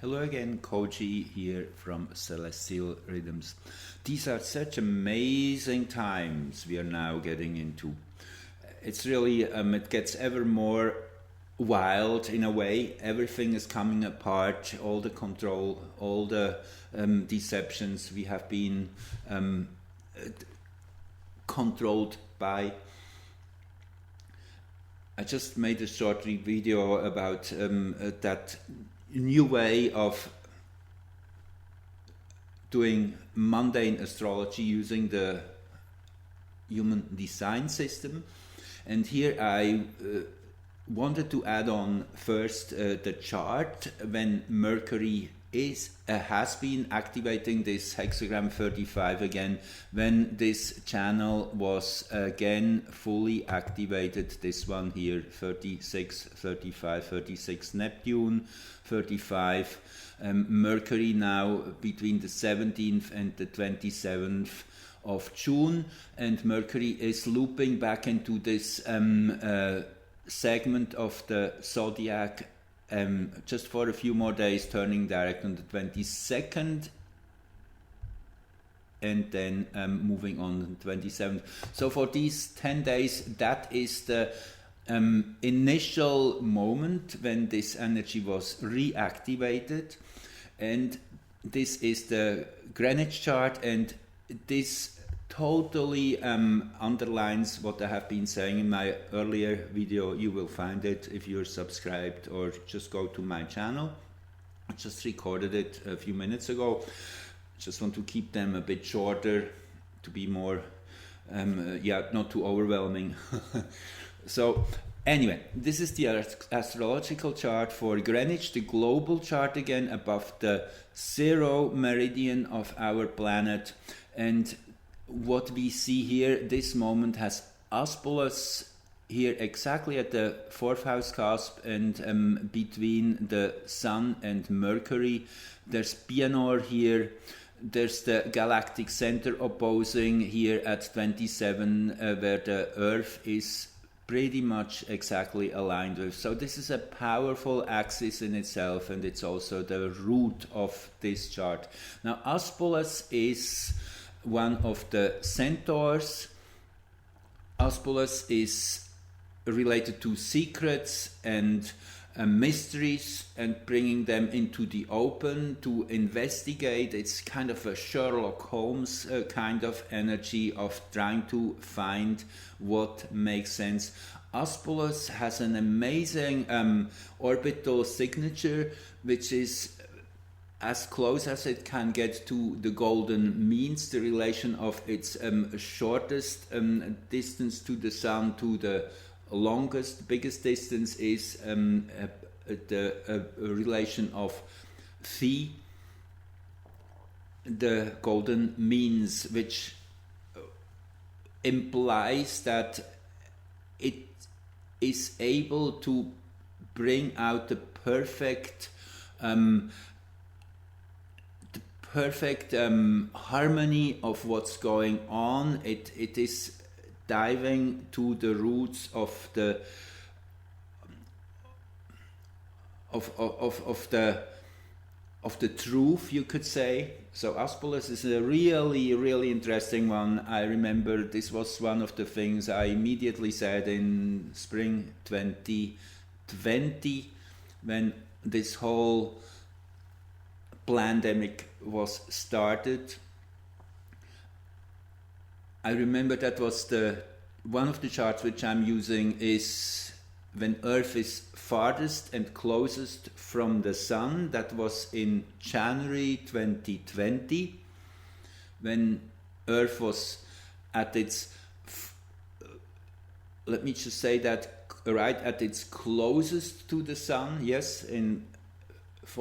Hello again, Koji here from Celestial Rhythms. These are such amazing times we are now getting into. It's really, it gets ever more wild in a way. Everything is coming apart, all the control, all the deceptions we have been controlled by. I just made a short video about that new way of doing mundane astrology using the human design system, and here I wanted to add on first the chart when Mercury has been activating this hexagram 35 again, when this channel was again fully activated. This one here, 36, 35, 36 Neptune, 35 Mercury now between the 17th and the 27th of June, and Mercury is looping back into this segment of the zodiac just for a few more days, turning direct on the 22nd and then moving on the 27th. So for these 10 days, that is the initial moment when this energy was reactivated, and this is the Greenwich chart, and this totally underlines what I have been saying in my earlier video. You will find it if you're subscribed, or just go to my channel. I just recorded it a few minutes ago. Just want to keep them a bit shorter to be more, not too overwhelming. So anyway, this is the astrological chart for Greenwich, the global chart again above the 0 meridian of our planet. And what we see here, this moment has Aspolus here exactly at the 4th house cusp, and between the Sun and Mercury. There's Pianor here. There's the galactic center opposing here at 27, where the Earth is pretty much exactly aligned with. So this is a powerful axis in itself, and it's also the root of this chart. Now Aspolus is one of the centaurs. Aspolus is related to secrets and mysteries and bringing them into the open to investigate. It's kind of a Sherlock Holmes kind of energy of trying to find what makes sense. Aspolus has an amazing orbital signature, which is as close as it can get to the golden means, the relation of its shortest distance to the Sun to the longest, biggest distance is the relation of phi, the golden means, which implies that it is able to bring out the perfect harmony of what's going on. It is diving to the roots of the truth, you could say. So Aspolus is a really interesting one. I remember this was one of the things I immediately said in spring 2020 when this whole pandemic was started. I remember that was one of the charts which I'm using is when Earth is farthest and closest from the Sun. That was in January 2020, when Earth was at its, let me just say that, right at its closest to the Sun. Yes,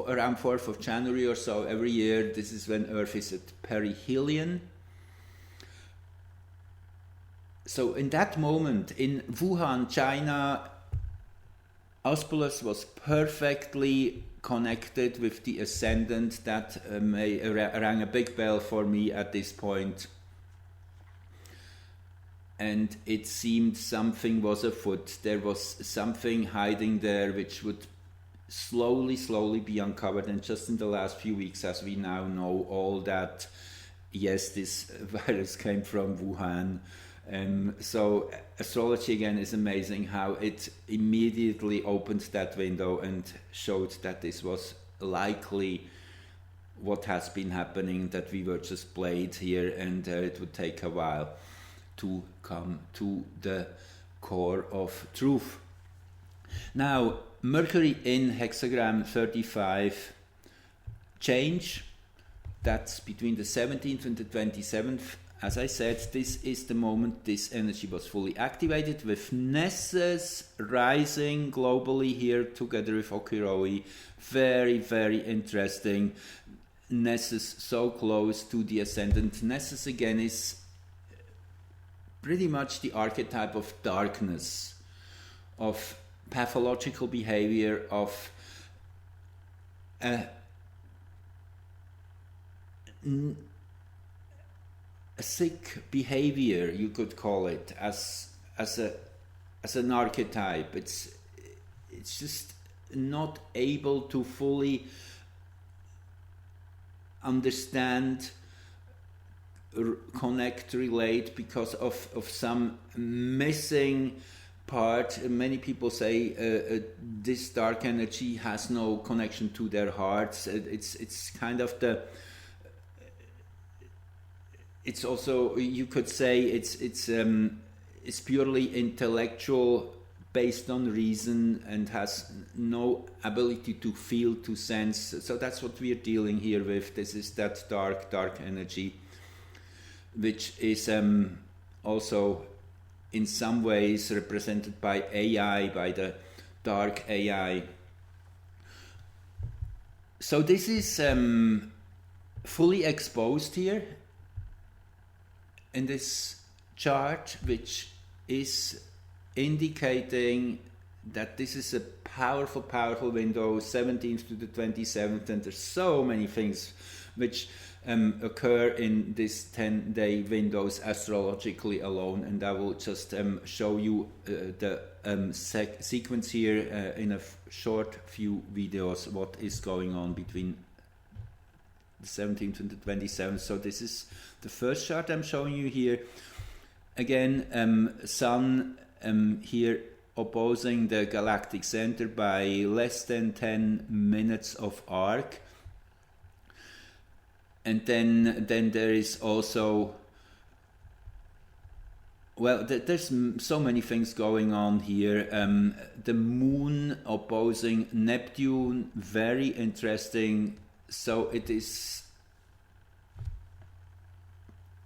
around 4th of January or so every year, this is when Earth is at perihelion. So in that moment in Wuhan, China, Aspolus was perfectly connected with the ascendant. That rang a big bell for me at this point. And it seemed something was afoot. There was something hiding there which would slowly be uncovered. And just in the last few weeks, as we now know all that, yes, this virus came from Wuhan. So astrology again is amazing how it immediately opened that window and showed that this was likely what has been happening, that we were just played here, and it would take a while to come to the core of truth. Now, Mercury in hexagram 35 change, that's between the 17th and the 27th. As I said, this is the moment this energy was fully activated, with Nessus rising globally here together with Okiroi. Very, very interesting. Nessus so close to the ascendant. Nessus again is pretty much the archetype of darkness, of pathological behavior, of a sick behavior, you could call it, as an archetype. It's just not able to fully understand, connect, relate, because of some missing part. Many people say this dark energy has no connection to their hearts. It's kind of the, it's also, you could say it's purely intellectual, based on reason, and has no ability to feel, to sense. So that's what we are dealing here with. This is that dark energy, which is also in some ways represented by AI, by the dark AI. So this is fully exposed here in this chart, which is indicating that this is a powerful window, 17th to the 27th, and there's so many things which occur in this 10-day windows astrologically alone, and I will just show you the sequence here in a short few videos, what is going on between the 17th and the 27th. So this is the first chart I'm showing you here. Again, Sun here opposing the galactic center by less than 10 minutes of arc. And then there is also, well, there's so many things going on here. The moon opposing Neptune, very interesting. So it is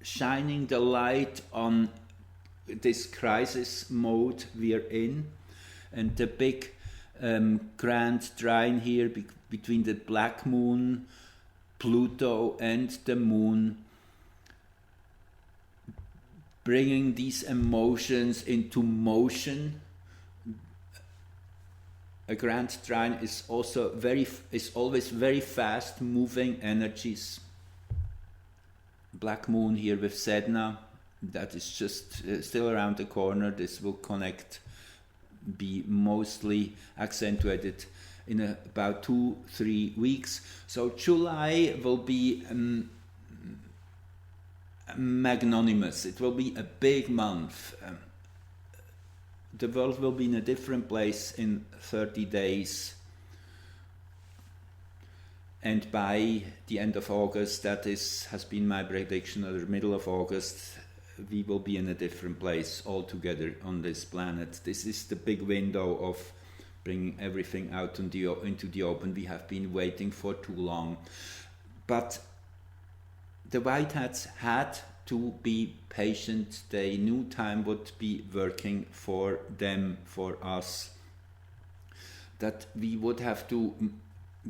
shining the light on this crisis mode we are in, and the big grand trine here between the black moon, Pluto, and the moon, bringing these emotions into motion. A grand trine is also always very fast moving energies. Black moon here with Sedna, that is just still around the corner. This will connect, be mostly accentuated in about 2-3 weeks. So July will be magnanimous. It will be a big month. The world will be in a different place in 30 days. And by the end of August, that has been my prediction, or the middle of August, we will be in a different place altogether on this planet. This is the big window of bringing everything out into the open. We have been waiting for too long. But the White Hats had to be patient. They knew time would be working for them, for us. That we would have to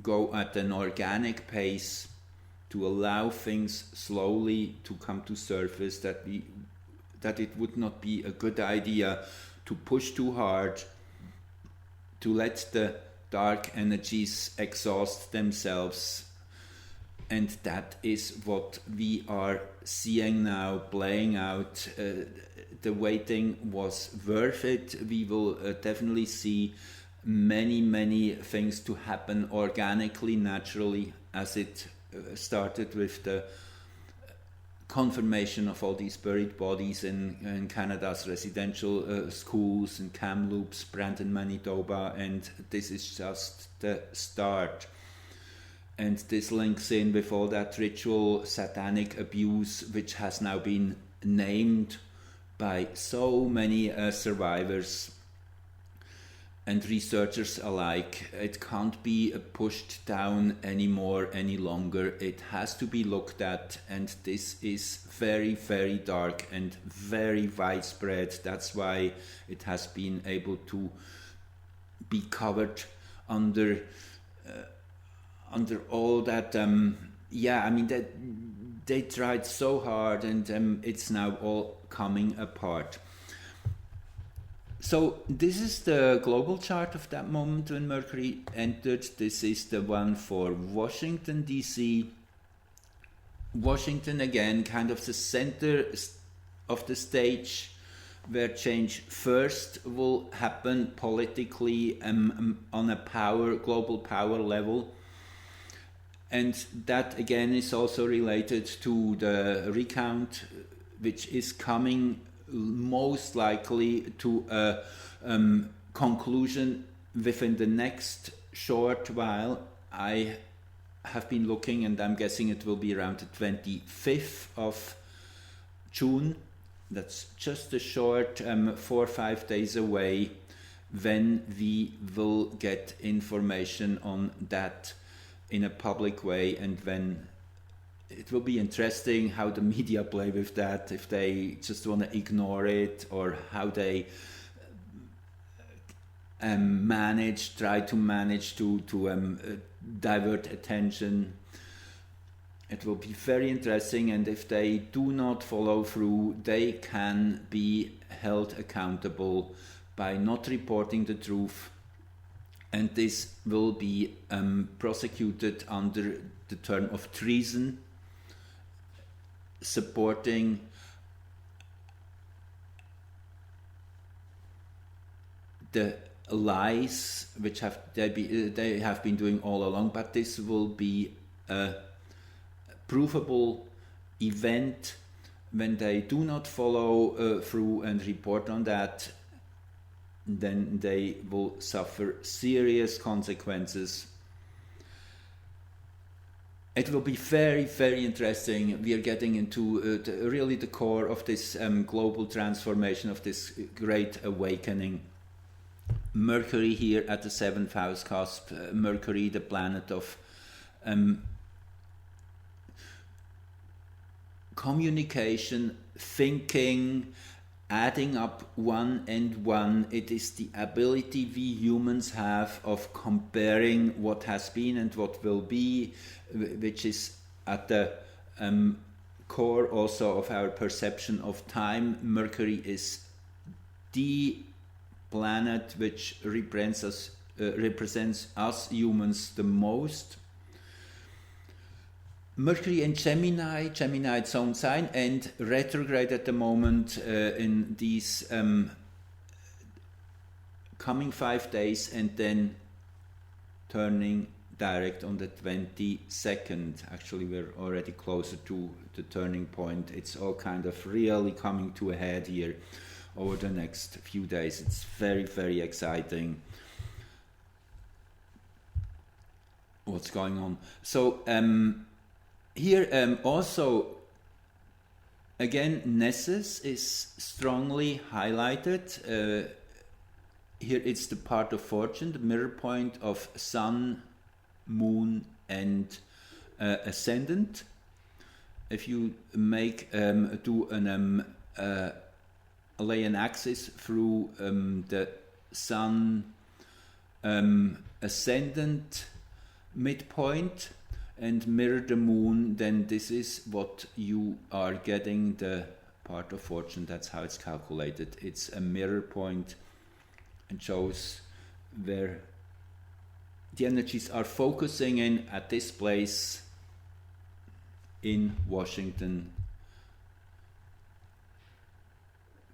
go at an organic pace to allow things slowly to come to surface, that it would not be a good idea to push too hard, to let the dark energies exhaust themselves. And that is what we are seeing now playing out. The waiting was worth it. We will definitely see many things to happen organically, naturally, as it started with the confirmation of all these buried bodies in Canada's residential schools in Kamloops, Brandon, Manitoba, and this is just the start. And this links in with all that ritual satanic abuse, which has now been named by so many survivors and researchers alike. It can't be pushed down anymore any longer. It has to be looked at, and this is very, very dark and very widespread. That's why it has been able to be covered under all that. They tried so hard, and it's now all coming apart. So this is the global chart of that moment when Mercury entered. This is the one for Washington, D.C. Washington, again, kind of the center of the stage where change first will happen politically on a global power level. And that, again, is also related to the recount, which is coming most likely to a conclusion within the next short while. I have been looking, and I'm guessing it will be around the 25th of June. That's just a short 4 or 5 days away when we will get information on that in a public way, and when it will be interesting how the media play with that, if they just want to ignore it, or how they try to manage to divert attention. It will be very interesting, and if they do not follow through, they can be held accountable by not reporting the truth, and this will be prosecuted under the term of treason, supporting the lies which they have been doing all along. But this will be a provable event. When they do not follow through and report on that, then they will suffer serious consequences. It will be very, very interesting. We are getting into really the core of this global transformation, of this great awakening. Mercury here at the 7th house cusp, Mercury, the planet of communication, thinking, adding up one and one. It is the ability we humans have of comparing what has been and what will be, which is at the core also of our perception of time. Mercury is the planet which represents us humans the most. Mercury in Gemini, its own sign, and retrograde at the moment in these coming 5 days, and then turning direct on the 22nd. Actually, we're already closer to the turning point. It's all kind of really coming to a head here over the next few days. It's very, very exciting what's going on. So here also, again, Nessus is strongly highlighted. Here it's the part of fortune, the mirror point of Sun, Moon, and Ascendant. If you lay an axis through the Sun Ascendant midpoint and mirror the Moon, then this is what you are getting, the part of fortune. That's how it's calculated. It's a mirror point and shows where the energies are focusing in at this place in Washington,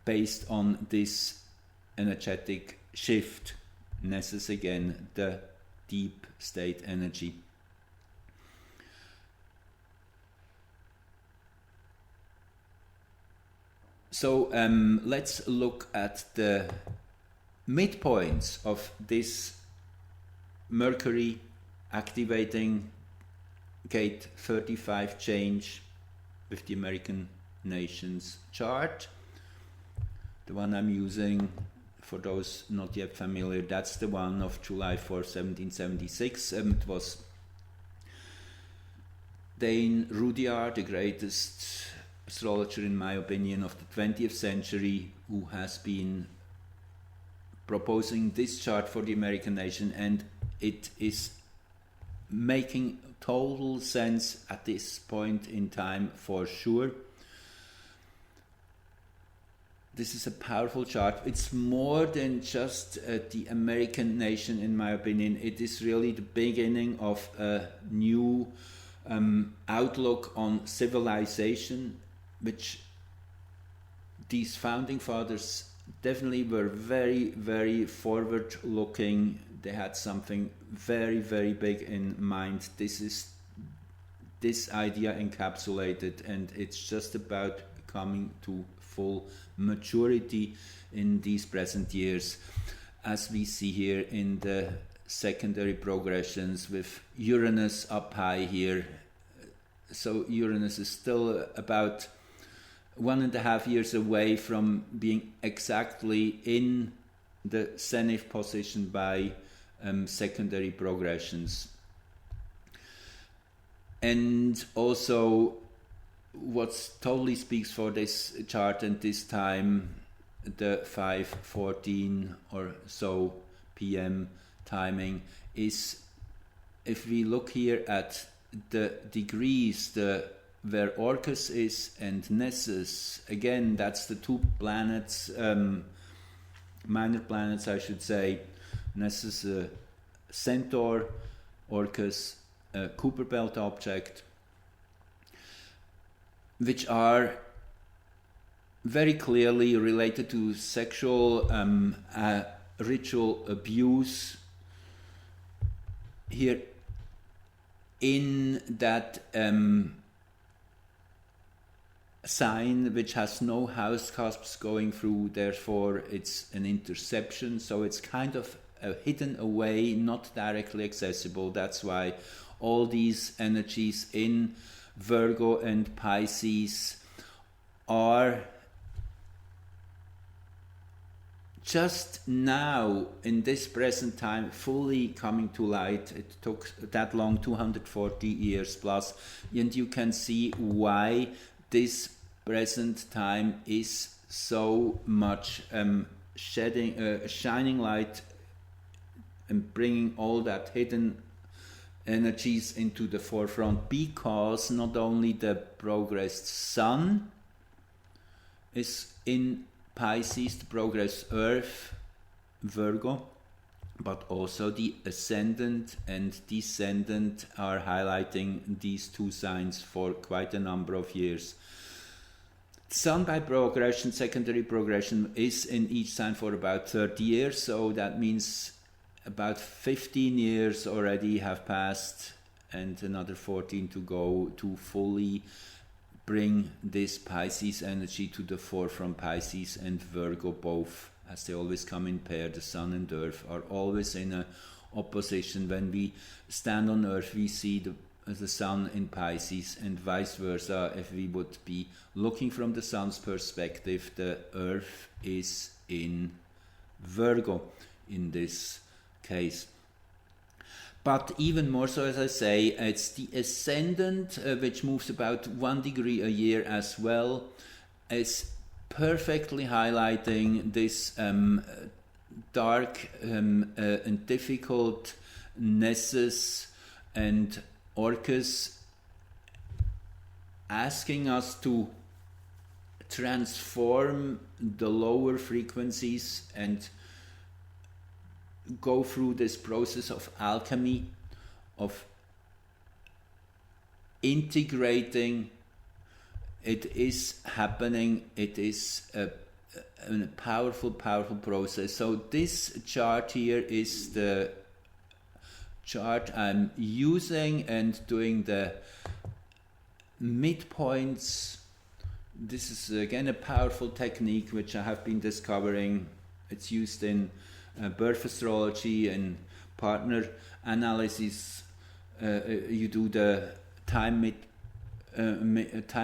based on this energetic shift. Nessus again, the deep state energy. So let's look at the midpoints of this Mercury activating gate 35 change with the American nations chart. The one I'm using, for those not yet familiar, that's the one of July 4, 1776. It was Dane Rudyard, the greatest astrologer in my opinion of the 20th century, who has been proposing this chart for the American nation, and it is making total sense at this point in time for sure. This is a powerful chart. It's more than just the American nation in my opinion. It is really the beginning of a new outlook on civilization, which these founding fathers definitely were very, very forward looking. They had something very, very big in mind. This is this idea encapsulated, and it's just about coming to full maturity in these present years, as we see here in the secondary progressions with Uranus up high here. So Uranus is still about 1.5 years away from being exactly in the zenith position by secondary progressions. And also what totally speaks for this chart and this time, the 5:14 or so p.m. timing, is, if we look here at the degrees, where Orcus is and Nessus, again, that's the two planets, minor planets I should say. Nessus Centaur, Orcus Kuiper Belt object, which are very clearly related to sexual ritual abuse here in that sign, which has no house cusps going through, therefore it's an interception, so it's kind of hidden away, not directly accessible. That's why all these energies in Virgo and Pisces are just now in this present time fully coming to light. It took that long, 240 years plus, and you can see why this present time is so much shining light and bringing all that hidden energies into the forefront, because not only the progressed Sun is in Pisces, the progressed Earth, Virgo, but also the ascendant and descendant are highlighting these two signs for quite a number of years. Sun by progression, secondary progression, is in each sign for about 30 years, so that means about 15 years already have passed and another 14 to go to fully bring this Pisces energy to the forefront. Pisces and Virgo both, as they always come in pair, the Sun and Earth are always in a opposition. When we stand on Earth, we see the Sun in Pisces, and vice versa. If we would be looking from the Sun's perspective, the Earth is in Virgo in this case. But even more so, as I say, it's the ascendant, which moves about 1 degree a year as well, is perfectly highlighting this dark and difficult Nessus and Orcus, asking us to transform the lower frequencies and go through this process of alchemy, of integrating. It is happening. It is a powerful process. So this chart here is the chart I'm using and doing the midpoints. This is again a powerful technique which I have been discovering. It's used in birth astrology and partner analysis. You do the time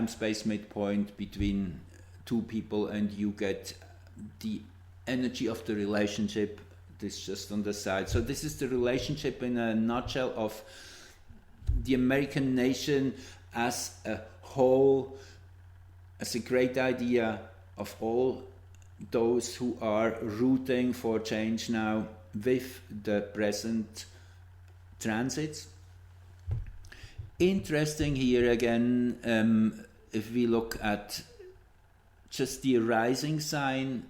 space midpoint between two people and you get the energy of the relationship. This just on the side. So this is the relationship in a nutshell of the American nation as a whole, as a great idea of all those who are rooting for change now with the present transits. Interesting here again, if we look at just the rising sign,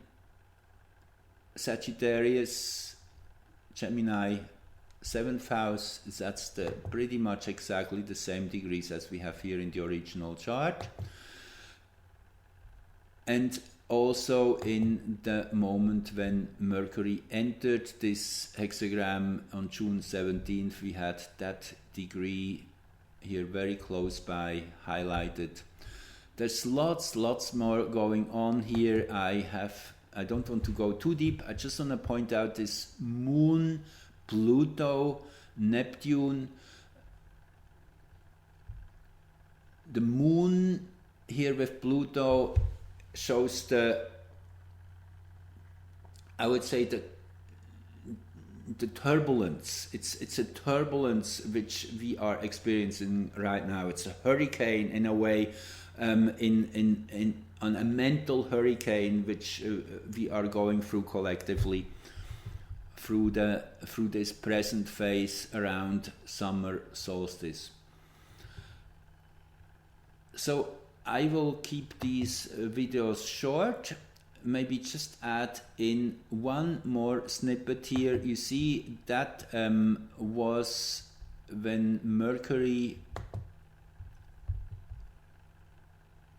Sagittarius, Gemini, 7th house, that's pretty much exactly the same degrees as we have here in the original chart. And also in the moment when Mercury entered this hexagram on June 17th, we had that degree here very close by highlighted. There's lots more going on here. I don't want to go too deep. I just want to point out this Moon, Pluto, Neptune. The Moon here with Pluto shows I would say the turbulence. It's a turbulence which we are experiencing right now. It's a hurricane in a way, on a mental hurricane which we are going through collectively through this present phase around summer solstice. So I will keep these videos short. Maybe just add in one more snippet here. You see that was when Mercury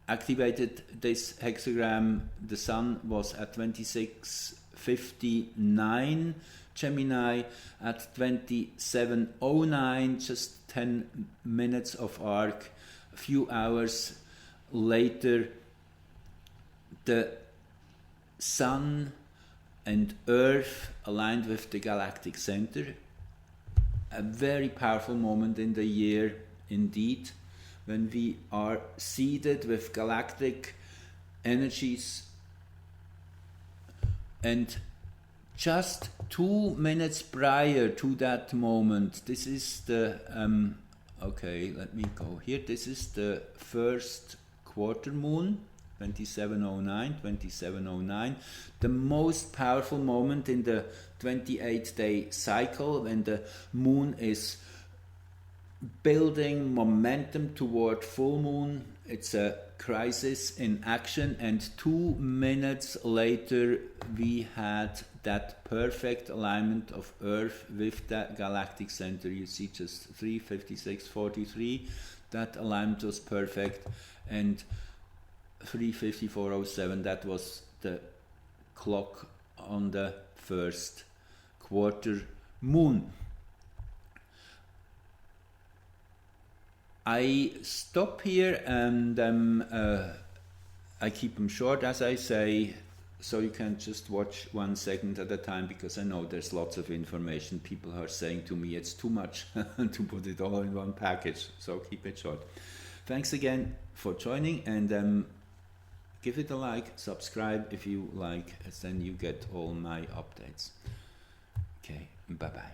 activated this hexagram. The Sun was at 26:59, Gemini at 27:09, just 10 minutes of arc. A few hours later, the Sun and Earth aligned with the galactic center. A very powerful moment in the year indeed, when we are seeded with galactic energies. And just 2 minutes prior to that moment, this is the okay, let me go here. This is the first quarter moon, 2709, the most powerful moment in the 28-day cycle, when the moon is building momentum toward full moon. It's a crisis in action, and 2 minutes later we had that perfect alignment of Earth with that galactic center. You see just 3:56:43, that alignment was perfect, and 3:54:07, that was the clock on the first quarter moon. I stop here and I keep them short, as I say, so you can just watch 1 second at a time, because I know there's lots of information. People are saying to me it's too much to put it all in one package, so keep it short. Thanks again for joining, and give it a like, subscribe if you like, as then you get all my updates. Okay, bye bye.